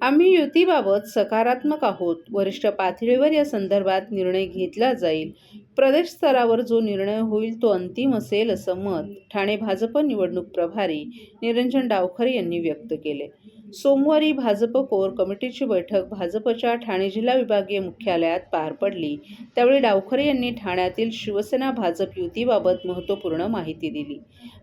आम्ही युतीबाबत सकारात्मक आहोत. वरिष्ठ पातळीवर या संदर्भात निर्णय घेतला जाईल. प्रदेश स्तरावर जो निर्णय होईल तो अंतिम असेल असं मत ठाणे भाजप निवडणूक प्रभारी निरंजन डावखरे यांनी व्यक्त केले. सोमवारी भाजप कोर कमिटीची बैठक भाजपच्या ठाणे जिल्हा विभागीय मुख्यालयात पार पडली. त्यावेळी डावखरे यांनी ठाण्यातील शिवसेना भाजप युतीबाबत महत्त्वपूर्ण माहिती दिली.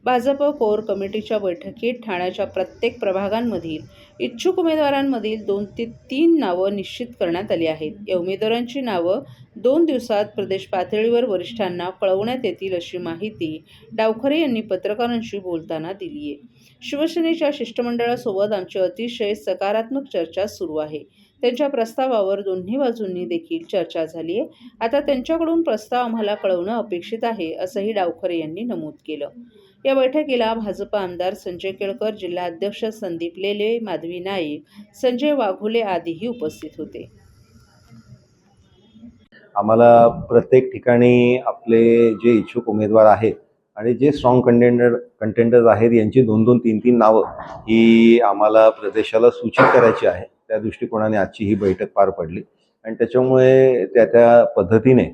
भाजप कोर कमिटीच्या बैठकीत ठाण्याच्या प्रत्येक प्रभागांमधील इच्छुक उमेदवारांमधील 2 ते 3 नावं निश्चित करण्यात आली आहेत. या उमेदवारांची नावं 2 दिवसात प्रदेश पातळीवर वरिष्ठांना कळवण्यात येतील अशी माहिती डावखरे यांनी पत्रकारांशी बोलताना दिली आहे. शिवसेनेच्या शिष्टमंडळासोबत आमची अतिशय सकारात्मक चर्चा सुरू आहे. त्यांच्या प्रस्तावावर दोन्ही बाजूंनी देखील चर्चा झाली आहे. आता त्यांच्याकडून प्रस्ताव आम्हाला कळवणं अपेक्षित आहे, असंही डावखरे यांनी नमूद केलं. या बैठकीला भाजप आमदार संजय केळकर, जिल्हाध्यक्ष संदीप लेले, माधवी नाईक, संजय वाघोले आदीही उपस्थित होते. आम्हाला प्रत्येक ठिकाणी आपले जे इच्छुक उमेदवार आहेत आणि जे स्ट्रॉंग कंटेंडर्स आहेत यांची 2-2, 3-3 नावं ही आम्हाला प्रदेशाला सूचित करायची आहे. त्या दृष्टिकोनाने आजची ही बैठक पार पडली आणि त्याच्यामुळे त्या पद्धतीने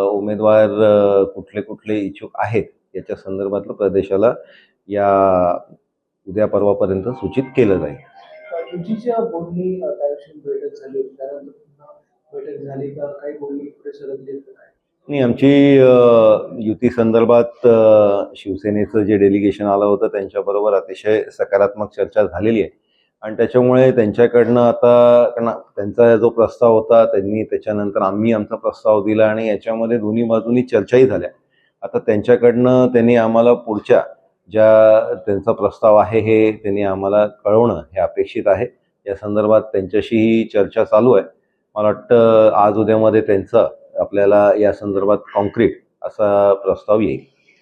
उमेदवार कुठले कुठले इच्छुक आहेत याच्या संदर्भातलं प्रदेशाला या उद्या परवापर्यंत सूचित केलं जाईल. युतीच्या बोलणी बैठक झाली, त्यानंतर पुन्हा बैठक झाली का? काही बोलणी पुढे सरकली काय? नाही, आमची युती संदर्भात शिवसेनेचं जे डेलिगेशन आलं होतं त्यांच्याबरोबर अतिशय सकारात्मक चर्चा झालेली आहे आणि त्याच्यामुळे त्यांच्याकडनं आता कारण त्यांचा जो प्रस्ताव होता त्यांनी त्याच्यानंतर आम्ही आमचा प्रस्ताव दिला आणि याच्यामध्ये दोन्ही बाजूंनी चर्चाही झाल्या. आता त्यांच्याकडनं त्यांनी आम्हाला पुढच्या ज्या त्यांचा प्रस्ताव आहे हे त्यांनी आम्हाला कळवणं हे अपेक्षित आहे. या संदर्भात त्यांच्याशीही चर्चा चालू आहे. मला वाटतं आज उद्यामध्ये त्यांचं आपल्याला या संदर्भात कॉन्क्रीट असा प्रस्ताव येईल.